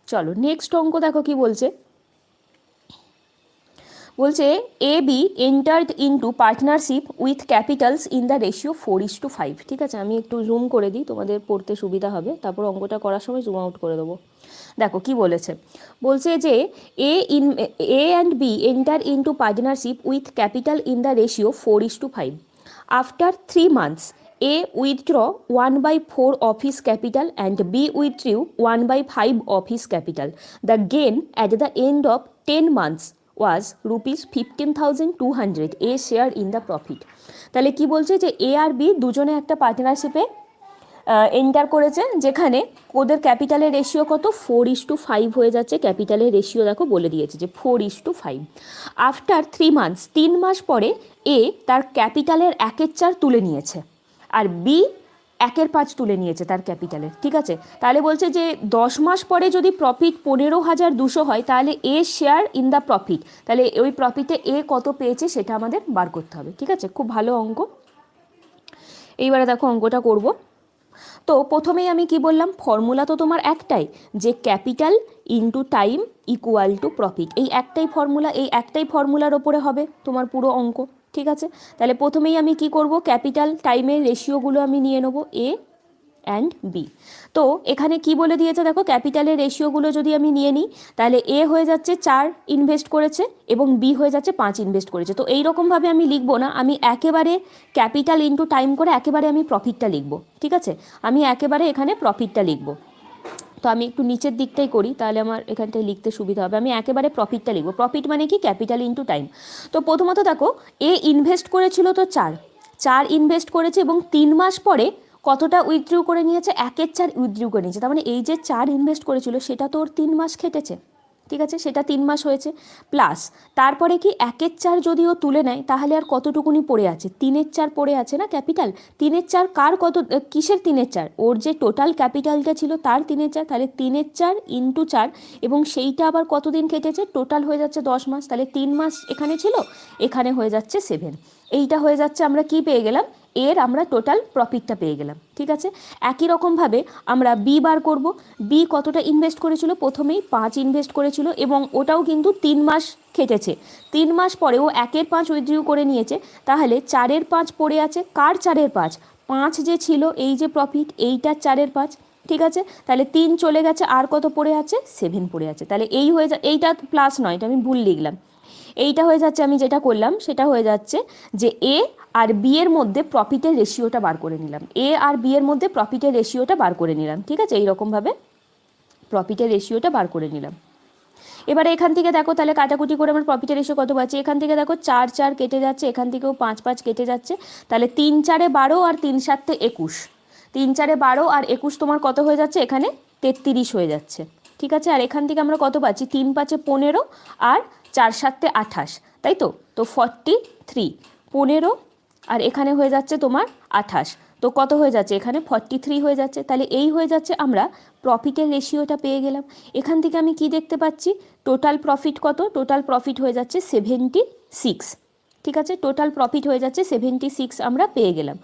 চলো নেক্সট অঙ্ক দেখো কি বলছে। বলছে A B entered into partnership with capitals in the ratio 4:5। ঠিক আছে, আমি একটু জুম করে দিই, তোমাদের পড়তে সুবিধা হবে, তারপর অঙ্কটা করার সময় জুম আউট করে দেবো। দেখো কি বলেছে। বলছে যে A and B enter into partnership with capital in the ratio 4:5। After 3 months A withdraw 1/4 of his capital and B withdrew 1/5 of his capital. The gain at the end of 10 months was rupees 15,200. A share in the profit. তাহলে কি বলছে যে এ আর B দুজনে একটা পার্টনারশিপে enter করেছে, যেখানে ওদের ক্যাপিটালের ratio কত 4:5 হয়ে যাচ্ছে। ক্যাপিটালের রেশিও দেখো বলে দিয়েছে যে 4:5। আফটার 3 months 3 মাস পরে এ তার ক্যাপিটালের 1/4 তুলে নিয়েছে, আর বি 1/5 তুলে নিয়েছে তার ক্যাপিটালের। ঠিক আছে, তাহলে বলছে যে 10 মাস পরে যদি প্রফিট 15,200 হয়, তাহলে এ শেয়ার ইন দ্য প্রফিট, তাহলে ওই প্রফিটে এ কত পেয়েছে সেটা আমাদের বার করতে হবে। ঠিক আছে, খুব ভালো অঙ্ক। এইবারে দেখো অঙ্কটা করব। তো প্রথমেই আমি কি বললাম, ফর্মুলা তো তোমার একটাই, যে capital into time equal to profit. এই একটাই ফর্মুলা, এই একটাই ফর্মুলার ওপরে হবে তোমার পুরো অঙ্ক। ঠিক আছে, তাহলে প্রথমেই আমি কি করব, ক্যাপিটাল টাইমের রেশিওগুলো আমি নিয়ে নেব এ অ্যান্ড বি। তো এখানে কি বলে দিয়েছে দেখো, ক্যাপিটালের রেশিওগুলো যদি আমি নিয়ে নিই, তাহলে এ হয়ে যাচ্ছে 4 ইনভেস্ট করেছে এবং বি হয়ে যাচ্ছে 5 ইনভেস্ট করেছে। তো এইরকমভাবে আমি লিখবো না, আমি একেবারে ক্যাপিটাল ইনটু টাইম করে একেবারে আমি প্রফিটটা লিখবো। ঠিক আছে, আমি একেবারে এখানে প্রফিটটা লিখবো। তো আমি একটু নিচের দিকটাই করি, তাহলে আমার এখানটায় লিখতে সুবিধা হবে। আমি একেবারে প্রফিটটা লিখবো। প্রফিট মানে কি, ক্যাপিটাল ইনটু টাইম। তো প্রথমত দেখো এ ইনভেস্ট করেছিল তো 4 ইনভেস্ট করেছে এবং 3 মাস পরে কতটা উইথড্রু করে নিয়েছে, 1/4 উইথড্রু করে নিয়েছে। তার মানে এই যে 4 ইনভেস্ট করেছিল সেটা তো ওর 3 মাস খেটেছে। ঠিক আছে, সেটা 3 মাস হয়েছে, প্লাস তারপরে কি 1/4 যদি ও তুলে নেয়, তাহলে আর কতটুকুনি পড়ে আছে, 3/4 পড়ে আছে না ক্যাপিটাল। 3/4 কার কত, কিসের 3/4, ওর যে টোটাল ক্যাপিটালটা ছিল তার 3/4। তাহলে 3/4 ইন্টু 4, এবং সেইটা আবার কতদিন কেটেছে, টোটাল হয়ে যাচ্ছে 10 মাস। তাহলে 3 মাস এখানে ছিল, এখানে হয়ে যাচ্ছে 7। এইটা হয়ে যাচ্ছে, আমরা কি পেয়ে গেলাম, এর আমরা টোটাল প্রফিটটা পেয়ে গেলাম। ঠিক আছে, একই রকমভাবে আমরা বি বার করব। বি কতটা ইনভেস্ট করেছিল, প্রথমেই 5 ইনভেস্ট করেছিল এবং ওটাও কিন্তু 3 মাস খেটেছে। 3 মাস পরে ও 1/5 উইথড্রু করে নিয়েছে, তাহলে 4/5 পড়ে আছে। কার 4/5, 5 যে ছিল এই যে প্রফিট, এইটার 4/5। ঠিক আছে, তাহলে 3 চলে গেছে, আর কত পড়ে আছে, 7 পড়ে আছে। তাহলে এই হয়ে এইটা প্লাস নয়, এটা আমি ভুল লিখলাম। এইটা হয়ে যাচ্ছে, আমি যেটা করলাম সেটা হয়ে যাচ্ছে যে এ আর বি এর মধ্যে প্রফিটের রেশিওটা বার করে নিলাম। এ আর বি এর মধ্যে প্রফিটের রেশিওটা বার করে নিলাম। ঠিক আছে, এইরকমভাবে প্রফিটের রেশিওটা বার করে নিলাম। এবারে এখান থেকে দেখো, তাহলে কাটাকুটি করে আমার প্রফিটের রেশিও কত পাচ্ছি, এখান থেকে দেখো 4 কেটে যাচ্ছে, এখান থেকেও 5 কেটে যাচ্ছে। তাহলে 3 4 12 আর 3 7 21। 3 4 12 আর 21 তোমার কত হয়ে যাচ্ছে, এখানে 33 হয়ে যাচ্ছে। ঠিক আছে, আর এখান থেকে আমরা কত পাচ্ছি, 3 5 15 আর 4 7 28, তাই তো। তো 43, 15 আর এখানে হয়ে যাচ্ছে তোমার 28, তো কত হয়ে যাচ্ছে, এখানে 43 হয়ে যাচ্ছে। তাহলে এই হয়ে যাচ্ছে, আমরা প্রফিটের রেশিওটা পেয়ে গেলাম। এখান থেকে আমি কি দেখতে পাচ্ছি, টোটাল প্রফিট কত, টোটাল প্রফিট হয়ে যাচ্ছে 76। ঠিক আছে, টোটাল প্রফিট হয়ে যাচ্ছে 76, আমরা পেয়ে গেলাম।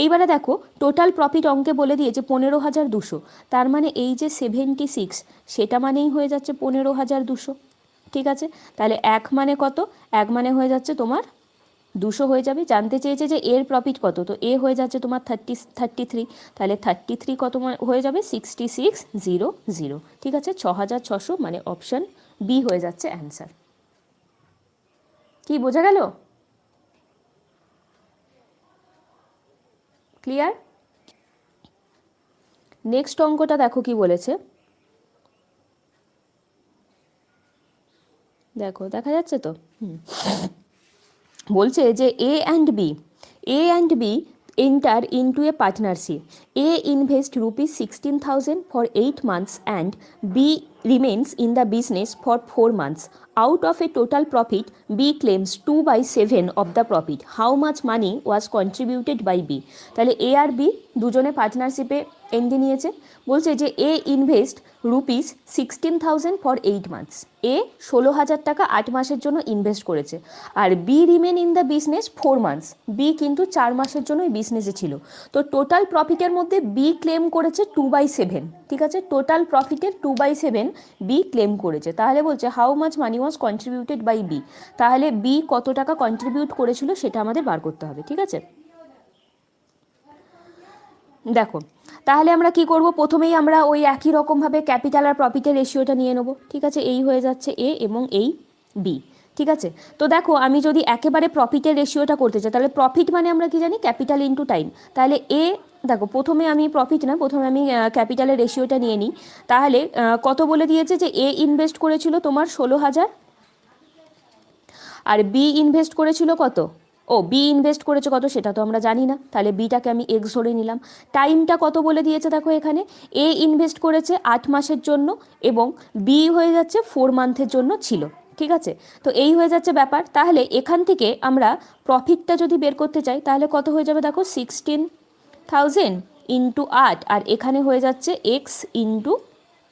এইবারে দেখো টোটাল প্রফিট অঙ্কে বলে দিয়েছে 15,200, তার মানে এই যে 76 সেটা মানেই হয়ে যাচ্ছে 15,200। ঠিক আছে, তাহলে 1 মানে কত, 1 মানে হয়ে যাচ্ছে তোমার 200 হয়ে যাবে। জানতে চেয়েছে যে এর প্রফিট কত, তো এ হয়ে যাচ্ছে তোমার 33, তাহলে 33 কত হয়ে যাবে, 6600। ঠিক আছে, 6,600, মানে অপশান বি হয়ে যাচ্ছে অ্যান্সার। কি বোঝা গেল, ক্লিয়ার? নেক্সট অঙ্কটা দেখো কি বলেছে, দেখো দেখা যাচ্ছে তো। বলছে যে A and B enter into a partnership. A invests rupees 16,000 for 8 months and B remains in the business for 4 months. Out of a total profit, B claims 2/7 of the profit. How much money was contributed by B? তাহলে A আর B দুজনে পার্টনারশিপে entry নিয়েছে। বলছে যে A invest rupees 16,000 for 8 months. A 16,000 টাকা 8 মাসের জন্য ইনভেস্ট করেছে, আর B remain in the business 4 months. B কিন্তু 4 মাসের জন্য এই বিজনেসে ছিল। তো টোটাল প্রফিটের মধ্যে বি ক্লেম করেছে 2/7। ঠিক আছে, টোটাল প্রফিটের 2/7 বি ক্লেম করেছে। তাহলে বলছে how much money was contributed by B, তাহলে বি কত টাকা কন্ট্রিবিউট করেছিল সেটা আমাদের বার করতে হবে। ঠিক আছে, দেখো তাহলে আমরা কি করব, প্রথমেই আমরা ওই একই রকমভাবে ক্যাপিটাল আর প্রফিটের রেশিওটা নিয়ে নেব। ঠিক আছে, এই হয়ে যাচ্ছে এ এবং এই বি। ঠিক আছে, তো দেখো আমি যদি একেবারে প্রফিটের রেশিওটা করতে চাই, তাহলে প্রফিট মানে আমরা কি জানি, ক্যাপিটাল ইন্টু টাইম। তাহলে এ, দেখো প্রথমে আমি প্রফিট না, প্রথমে আমি ক্যাপিটালের রেশিওটা নিয়ে নিই। তাহলে কত বলে দিয়েছে যে এ ইনভেস্ট করেছিল তোমার 16,000, আর বি ইনভেস্ট করেছিল কত, ও বি ইনভেস্ট করেছে কত সেটা তো আমরা জানি না, তাহলে বিটাকে আমি এক্স ধরে নিলাম। টাইমটা কত বলে দিয়েছে দেখো এখানে, এ ইনভেস্ট করেছে 8 মাসের জন্য এবং বি হয়ে যাচ্ছে 4 মান্থের জন্য ছিল। ঠিক আছে, তো এই হয়ে যাচ্ছে ব্যাপার। তাহলে এখান থেকে আমরা প্রফিটটা যদি বের করতে চাই তাহলে কত হয়ে যাবে দেখো, 16,000 ইন্টু 8, আর এখানে হয়ে যাচ্ছে এক্স ইন্টু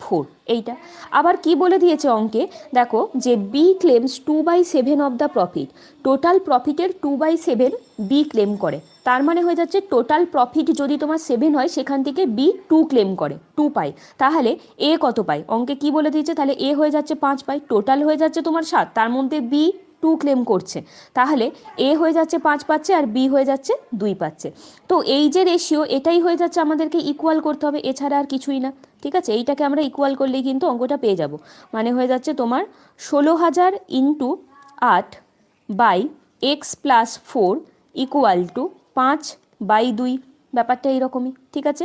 4, এইটা। আবার কি বলে দিয়েছে অঙ্কে দেখো, যে B claims 2/7 of the profit, total প্রফিটের 2/7 বি ক্লেম করে। তার মানে হয়ে যাচ্ছে টোটাল প্রফিট যদি তোমার 7 হয় সেখান থেকে বি 2 ক্লেম করে, 2 পায়। তাহলে এ কত পায়, অঙ্কে কি বলে দিয়েছে, তাহলে এ হয়ে যাচ্ছে 5 পায়, টোটাল হয়ে যাচ্ছে তোমার 7, তার মধ্যে বি 2 ক্লেম করছে, তাহলে এ হয়ে যাচ্ছে 5 পাচ্ছে আর বি হয়ে যাচ্ছে 2 পাচ্ছে। তো এই যে রেশিও, এটাই হয়ে যাচ্ছে আমাদেরকে ইকুয়াল করতে হবে, এছাড়া আর কিছুই না। ঠিক আছে, এইটাকে আমরা ইকুয়াল করলেই কিন্তু অঙ্কটা পেয়ে যাব। মানে হয়ে যাচ্ছে তোমার 16,000 into 8 by X plus 4 equal to 5/2, ব্যাপারটা এইরকমই। ঠিক আছে,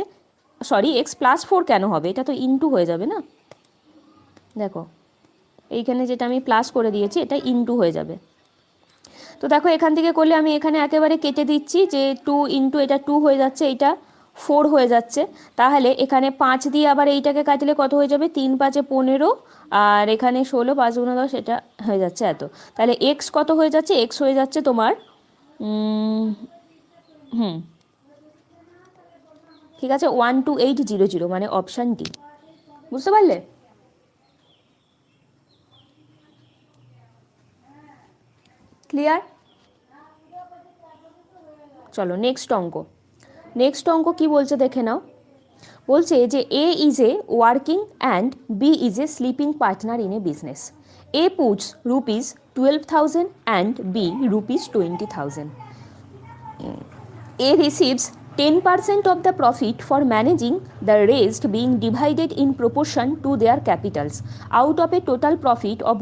সরি এক্স প্লাস 4 কেন হবে, এটা তো ইন্টু হয়ে যাবে না, দেখো এইখানে যেটা আমি প্লাস করে দিয়েছি এটা ইন্টু হয়ে যাবে। তো দেখো এখান থেকে করলে আমি এখানে একেবারে কেটে দিচ্ছি, যে 2 ইন্টু এটা 2 হয়ে যাচ্ছে, এটা 4 হয়ে যাচ্ছে। তাহলে এখানে 5 দিয়ে আবার এইটাকে কাটলে কত হয়ে যাবে, 3 5 15, আর এখানে 16, 5 গুণ 10, এটা হয়ে যাচ্ছে এত। তাহলে এক্স কত হয়ে যাচ্ছে, এক্স হয়ে যাচ্ছে তোমার ঠিক আছে 12800, মানে অপশান ডি। বুঝতে পারলে? ক্লিয়ার? চলো নেক্সট অঙ্ক। নেক্সট অঙ্ক কি বলছে দেখে নাও। বলছে যে A is a working and B is a sleeping partner in a business. A puts ₹12,000 and B ₹20,000. A receives 10% of the profit for managing, the rest being divided in proportion to their capitals. Out of a total profit of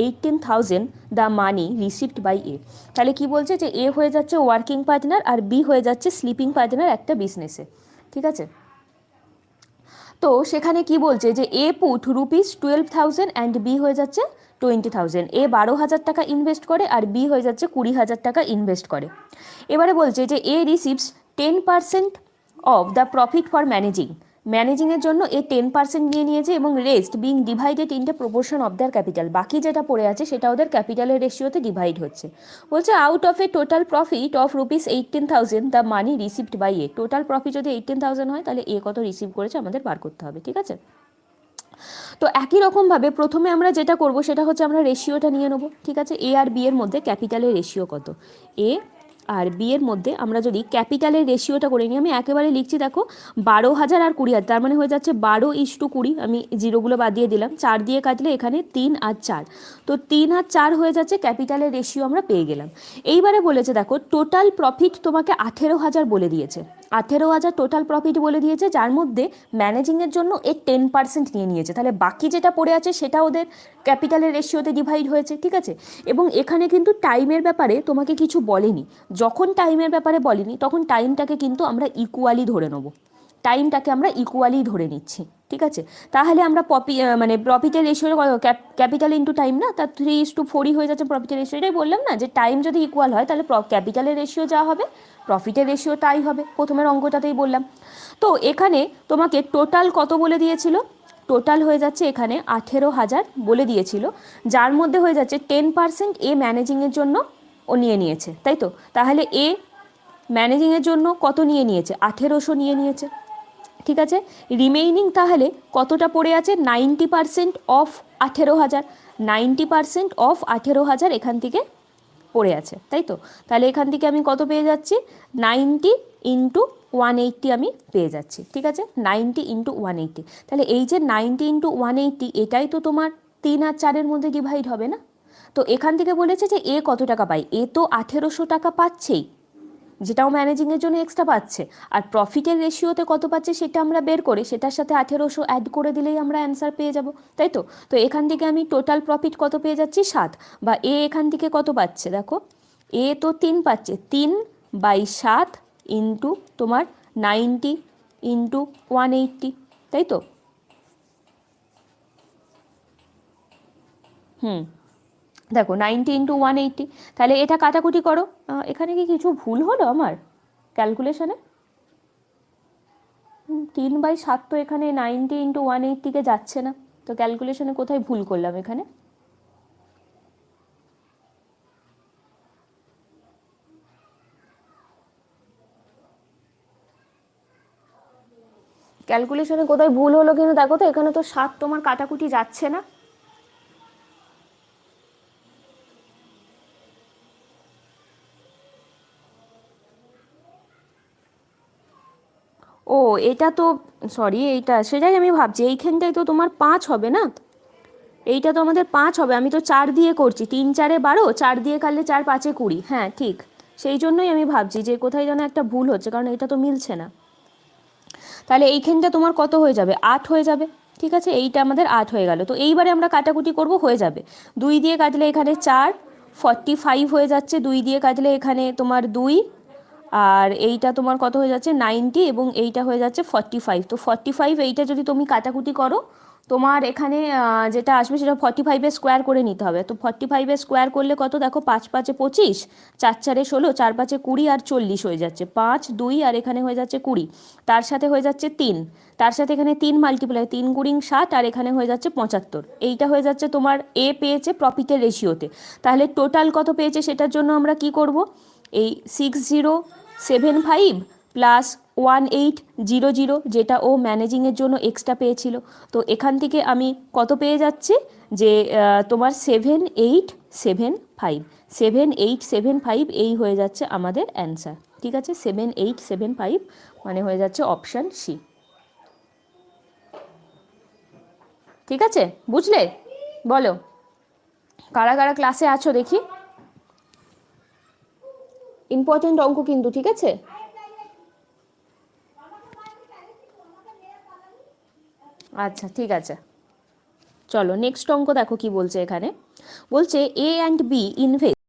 ₹18,000, the money received by A. তাহলে কি বলছে যে এ হয়ে যাচ্ছে working partner আর B হয়ে যাচ্ছে sleeping partner একটা বিজনেসে। ঠিক আছে, তো সেখানে কি বলছে যে এ পুট ₹12,000 অ্যান্ড বি হয়ে যাচ্ছে 20,000। এ 12,000 টাকা ইনভেস্ট করে আর বি হয়ে যাচ্ছে 20,000 টাকা ইনভেস্ট করে। এবারে বলছে যে A receives 10% of the profit for ম্যানেজিংয়ের জন্য এ 10% নিয়ে নিয়েছে এবং rest being divided in the proportion of their capital, বাকি যেটা পড়ে আছে সেটা ওদের ক্যাপিটালের রেশিওতে ডিভাইড হচ্ছে। বলছে out of a total profit of ₹18,000, the money received by A. Total profit যদি 18,000 হয় তাহলে এ কত রিসিভ করেছে আমাদের বার করতে হবে। ঠিক আছে, তো একই রকমভাবে প্রথমে আমরা যেটা করব সেটা হচ্ছে আমরা রেশিওটা নিয়ে নেব। ঠিক আছে, এ আর বি এর মধ্যে ক্যাপিটালের রেশিও কত, এ আর বি এর মধ্যে আমরা যদি ক্যাপিটালের রেশিওটা করে নিই, আমি একেবারে লিখছি দেখো 12,000 আর 20,000, তার মানে হয়ে যাচ্ছে 12:20, আমি জিরোগুলো বাদ দিয়ে দিলাম, 4 দিয়ে কাটলে এখানে 3 আর 4, তো 3 আর 4 হয়ে যাচ্ছে ক্যাপিটালের রেশিও আমরা পেয়ে গেলাম। এইবারে বলেছে দেখো টোটাল প্রফিট তোমাকে 18,000 বলে দিয়েছে, 18,000 টোটাল প্রফিট বলে দিয়েছে, যার মধ্যে ম্যানেজিংয়ের জন্য এর 10% নিয়ে নিয়েছে। তাহলে বাকি যেটা পড়ে আছে সেটা ওদের ক্যাপিটালের রেশিওতে ডিভাইড হয়েছে। ঠিক আছে, এবং এখানে কিন্তু টাইমের ব্যাপারে তোমাকে কিছু বলেনি, যখন টাইমের ব্যাপারে বলেনি তখন টাইমটাকে কিন্তু আমরা ইকুয়ালি ধরে নেব, টাইমটাকে আমরা ইকুয়ালি ধরে নিচ্ছি। ঠিক আছে, তাহলে আমরা মানে প্রফিটের রেশিও ক্যাপিটাল ইন্টু টাইম না, তার 3:4 হয়ে যাচ্ছে প্রফিটের রেশিও। এটাই বললাম না যে টাইম যদি ইকুয়াল হয় তাহলে ক্যাপিটালের রেশিও যা হবে প্রফিটের রেশিও তাই হবে, প্রথমের অঙ্কটাতেই বললাম। তো এখানে তোমাকে টোটাল কত বলে দিয়েছিল, টোটাল হয়ে যাচ্ছে এখানে 18,000 বলে দিয়েছিল, যার মধ্যে হয়ে যাচ্ছে 10% এ ম্যানেজিংয়ের জন্য ও নিয়ে নিয়েছে, তাই তো। তাহলে এ ম্যানেজিংয়ের জন্য কত নিয়ে নিয়েছে, 1800 নিয়ে নিয়েছে। ঠিক আছে, রিমেইনিং তাহলে কতটা পড়ে আছে, 90% অফ 18,000, 90% অফ 18,000 এখান থেকে পড়ে আছে, তাই তো। তাহলে এখান থেকে আমি কত পেয়ে যাচ্ছি, 90 ইন্টু 180 আমি পেয়ে যাচ্ছি, ঠিক আছে, 90 ইন্টু 180। তাহলে এই যে 90 ইন্টু 180 এটাই তো তোমার 3 আর 4-এর মধ্যে ডিভাইড হবে না? তো এখান থেকে বলেছে যে এ কত টাকা পায়, এ তো 1800 টাকা পাচ্ছেই, যেটাও ম্যানেজিংয়ের জন্য এক্সট্রা পাচ্ছে, আর প্রফিটের রেশিওতে কত পাচ্ছে সেটা আমরা বের করে সেটার সাথে 1800 অ্যাড করে দিলেই আমরা অ্যান্সার পেয়ে যাব, তাই তো? তো এখান থেকে আমি টোটাল প্রফিট কত পেয়ে যাচ্ছি, 7, বা এ এখান থেকে কত পাচ্ছে দেখো, এ তো 3 পাচ্ছে, 3/7 ইন্টু তোমার 90 ইন্টু 180, তাই তো? দেখো 90 ইন্টু 180, তাহলে এটা কাটাকুটি করো। এখানে কি কিছু ভুল হলো আমার ক্যালকুলেশনে? 3/7 তো এখানে 90 ইন্টু 180-কে যাচ্ছে না, তো ক্যালকুলেশনে কোথায় ভুল করলাম এখানে? ক্যালকুলেশনে কোথায় ভুল হলো কিন্তু দেখো তো, এখানে তো 7 তোমার কাটাকুটি যাচ্ছে না। ও এটা তো, সরি, এইটা সেটাই আমি ভাবছি, এইখানটায় তো তোমার 5 হবে না, এইটা তো আমাদের 5 হবে, আমি তো 4 দিয়ে করছি, 3 4-এ 12, 4 দিয়ে কাটলে 4 5-এ 20, হ্যাঁ ঠিক, সেই জন্যই আমি ভাবছি যে কোথায় যেন একটা ভুল হচ্ছে, কারণ এটা তো মিলছে না। তাহলে এইখানটা তোমার কত হয়ে যাবে, 8 হয়ে যাবে, ঠিক আছে, এইটা আমাদের 8 হয়ে গেল। তো এইবারে আমরা কাটাকুটি করব, হয়ে যাবে 2 দিয়ে কাটলে এখানে 4, 45 হয়ে যাচ্ছে, 2 দিয়ে কাটলে এখানে তোমার 2, আর এইটা তোমার কত হয়ে যাচ্ছে 90, এবং এইটা হয়ে যাচ্ছে 45। তো 45 এইটা যদি তুমি কাটাকুটি করো, তোমার এখানে যেটা আসবে সেটা 45-এর স্কোয়ার করে নিতে হবে। তো 45-এর স্কোয়ার করলে কত দেখো, 5 5-এ 25, 4 4-এ 16, 4 5-এ 20 আর 40 হয়ে যাচ্ছে, 5 2 আর এখানে হয়ে যাচ্ছে 20, তার সাথে হয়ে যাচ্ছে 3, তার সাথে এখানে 3 মাল্টিপ্লাই, 3 গুণিং 7, আর এখানে হয়ে যাচ্ছে 75। এইটা হয়ে যাচ্ছে তোমার এ পেয়েছে প্রফিটের রেশিওতে। তাহলে টোটাল কত পেয়েছে সেটার জন্য আমরা কি করব, এই 6075 প্লাস 1800, যেটা ও ম্যানেজিংয়ের জন্য এক্সট্রা পেয়েছিল, তো এখান থেকে আমি কত পেয়ে যাচ্ছি, যে তোমার 7875, 7875 এই হয়ে যাচ্ছে আমাদের অ্যান্সার, ঠিক আছে, 7875 মানে হয়ে যাচ্ছে অপশান সি, ঠিক আছে, বুঝলে? বলো কারা কারা ক্লাসে আছো দেখি, ইম্পর্টেন্ট অঙ্ক কিন্তু, ঠিক আছে? আচ্ছা ঠিক আছে, চলো নেক্সট অঙ্ক দেখো কি বলছে এখানে। বলছে এ অ্যান্ড বি ইনভেস্ট